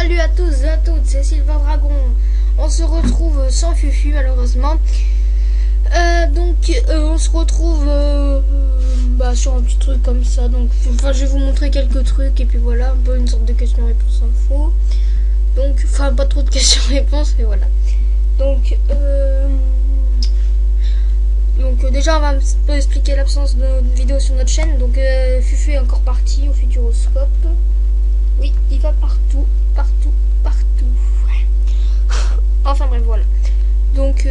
Salut à tous et à toutes, c'est Silver Dragon. On se retrouve sans Fufu malheureusement. On se retrouve sur un petit truc comme ça. Donc, je vais vous montrer quelques trucs et puis voilà, un peu une sorte de question-réponse info. Donc, pas trop de questions-réponses et voilà. Donc, déjà on va un peu expliquer l'absence de vidéo sur notre chaîne. Donc, Fufu est encore parti au Futuroscope. Oui, il va partout. Enfin bref, voilà. Donc,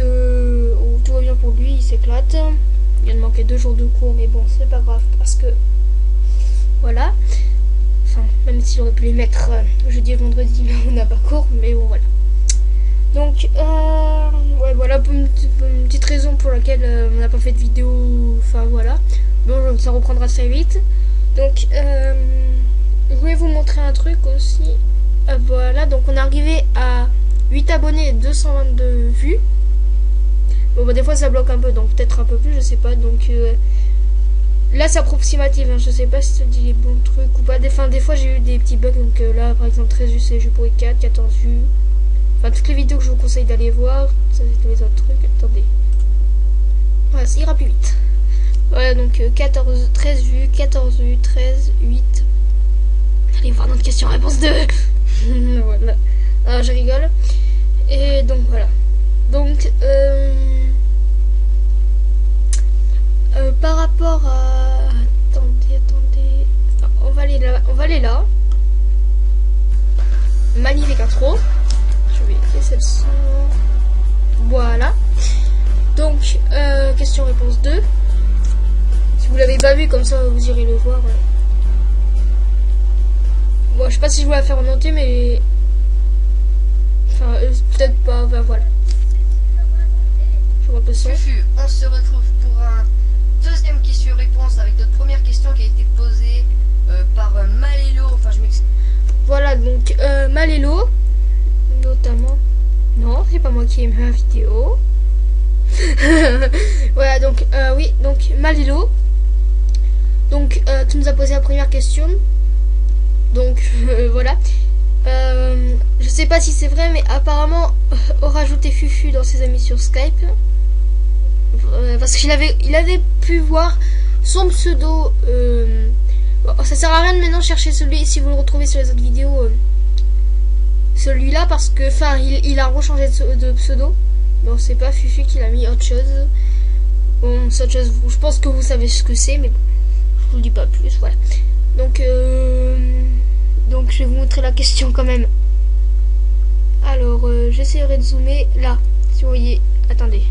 tout va bien pour lui, il s'éclate. Il vient de manquer 2 jours de cours, mais bon, c'est pas grave parce que voilà. Enfin, même s'il aurait pu les mettre jeudi et vendredi, mais on n'a pas cours, mais bon, voilà. Donc, ouais, voilà une petite raison pour laquelle on n'a pas fait de vidéo. Enfin, voilà. Bon, ça reprendra très vite. Donc, je voulais vous montrer un truc aussi. Voilà, donc on est arrivé à 8 abonnés et 222 vues. Bon, des fois ça bloque un peu, donc peut-être un peu plus, je sais pas. Donc là c'est approximatif, hein, je sais pas si ça dit les bons trucs ou pas. Des fois j'ai eu des petits bugs, donc là par exemple 13 vues c'est jeu pour 4, 14 vues. Enfin toutes les vidéos que je vous conseille d'aller voir, ça c'est tous les autres trucs. Attendez. Voilà, ça ira plus vite. Voilà, donc 13 vues, 14 vues, 13, 8. Allez voir notre question-réponse 2. Voilà. Alors, je rigole. Et donc voilà. Donc par rapport à... Attendez. On va aller là. Magnifique intro. Je vais laisser le son. Voilà. Donc, question-réponse 2. Si vous l'avez pas vu, comme ça vous irez le voir. Bon, je sais pas si je vais la faire en entier, mais... Enfin, peut-être pas, voilà. Je vois le son. Fufu, on se retrouve pour un deuxième question-réponse avec notre première question qui a été posée par Malélo. Enfin, je m'excuse. Voilà, donc Malélo, notamment. Non, c'est pas moi qui ai mis la vidéo. Voilà, donc, oui, donc Malélo. Donc, tu nous as posé la première question. Donc, voilà. Je sais pas si c'est vrai, mais apparemment on rajouté Fufu dans ses amis sur Skype parce qu'il avait pu voir son pseudo. Bon, ça sert à rien de maintenant chercher celui si vous le retrouvez sur les autres vidéos, celui-là, parce que il a rechangé de pseudo. Bon, c'est pas Fufu qui l'a mis, autre chose. Bon, c'est autre chose. Je pense que vous savez ce que c'est, mais bon, je vous le dis pas plus. Voilà. Donc je vais vous montrer la question quand même. Alors j'essaierai de zoomer là. Si vous voyez, attendez.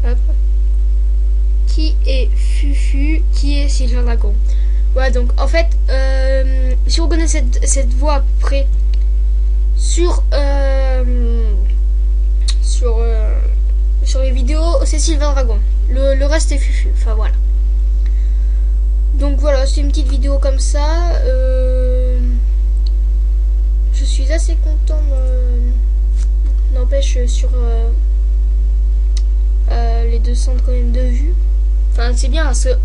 Hop. Qui est Fufu? Qui est Silver Dragon? Voilà, donc en fait, si vous connaissez cette voix à peu près sur les vidéos, c'est Silver Dragon. Le reste est Fufu. Enfin voilà. Donc voilà, c'est une petite vidéo comme ça. Je suis assez content, n'empêche, sur les 200 quand même de vues. Enfin, c'est bien parce que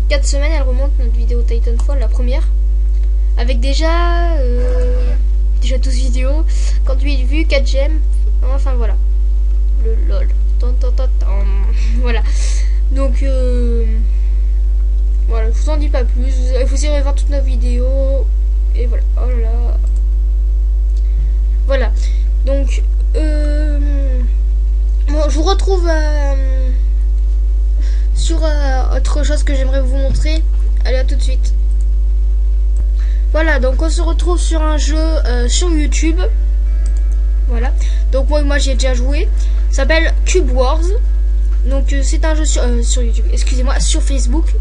4 semaines, elle remonte notre vidéo Titanfall, la première. Avec déjà 12 vidéos, 48 vues, 4 j'aime. Enfin voilà. Le lol. Voilà. Donc, voilà, je vous en dis pas plus. Vous irez voir toutes nos vidéos. Et voilà. Oh là là. Voilà, donc bon, je vous retrouve sur autre chose que j'aimerais vous montrer. Allez, à tout de suite. Voilà, donc on se retrouve sur un jeu sur YouTube. Voilà, donc moi j'y ai déjà joué. Ça s'appelle Cube Wars. Donc c'est un jeu sur YouTube, excusez-moi, sur Facebook.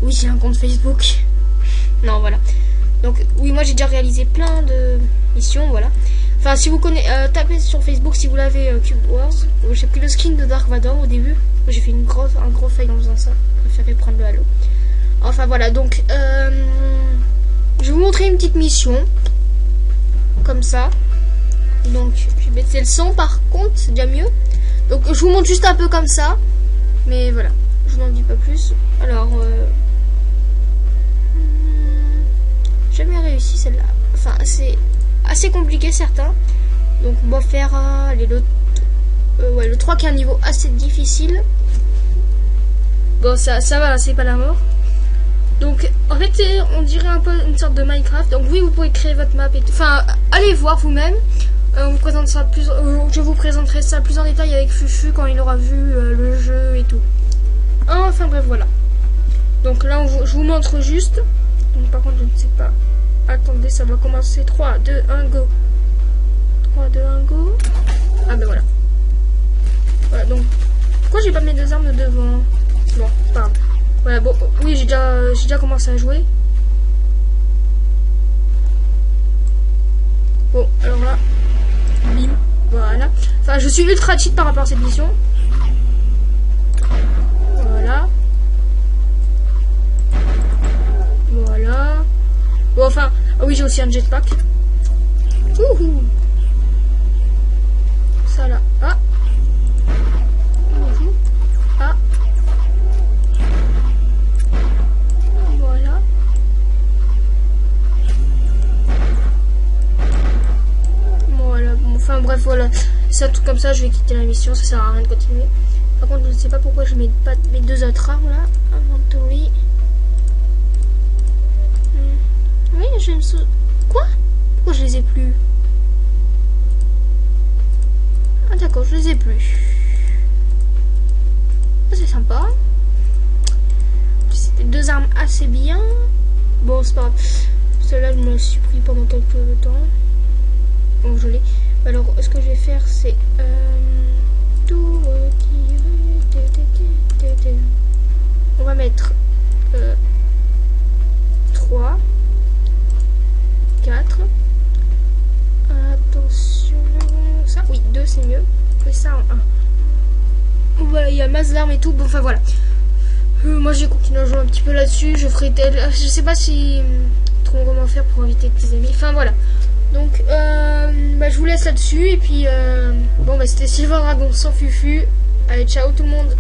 Oui, j'ai un compte Facebook. Non, voilà. Donc oui, moi j'ai déjà réalisé plein de missions, voilà. Enfin, si vous connaissez, tapez sur Facebook si vous l'avez, Cube Wars. J'ai pris le skin de Dark Vador au début. J'ai fait un gros fail en faisant ça. Je préférais prendre le Halo. Enfin voilà, donc je vais vous montrer une petite mission comme ça. Donc je vais baisser le son par contre, c'est déjà mieux. Donc je vous montre juste un peu comme ça. Mais voilà, je vous en dis pas plus. Alors jamais réussi celle-là. Enfin, c'est assez compliqués certains. Donc on va faire le 3 qui est un niveau assez difficile. Bon ça va, c'est pas la mort. Donc en fait on dirait un peu une sorte de Minecraft. Donc oui, vous pouvez créer votre map et tout. Enfin allez voir vous-même. On vous présente ça plus, je vous présenterai ça plus en détail avec Fufu quand il aura vu le jeu et tout. Enfin bref, voilà. Donc là je vous montre juste. Donc, par contre je ne sais pas. Attendez, ça va commencer. 3, 2, 1, go. 3, 2, 1, go. Ah ben voilà. Voilà, donc pourquoi j'ai pas mes deux armes de devant? Bon, c'est pas grave. Voilà, bon, oui, j'ai déjà commencé à jouer. Bon, alors là, bim, voilà. Enfin, je suis ultra cheat par rapport à cette mission. Voilà. Voilà. Bon, enfin, ah oui, j'ai aussi un jetpack. Wouhou. Ça là. Ah. Ah. Voilà. Voilà. Bon, enfin bref, voilà. C'est un truc comme ça, je vais quitter la mission, ça sert à rien de continuer. Par contre, je ne sais pas pourquoi je mets pas mes deux autres armes là. Inventory. Oui, je me souviens. Quoi? Pourquoi je les ai plus? Ah d'accord, je les ai plus. C'est sympa. C'était deux armes assez bien. Bon, c'est pas grave. Celle-là, je me la suis pris pendant quelques temps. Bon, je l'ai. Alors, ce que je vais faire, c'est tout retirer. On va mettre 3, 4. Attention. Ça, oui, 2 c'est mieux. Et ça en 1. Voilà, il y a masse d'armes et tout. Bon, enfin voilà. Moi, j'ai continué à jouer un petit peu là-dessus. Je ferai je sais pas si trop comment faire pour inviter tes amis. Enfin voilà. Donc, je vous laisse là-dessus. Et puis, bon, c'était Silver Dragon sans Fufu. Allez, ciao tout le monde.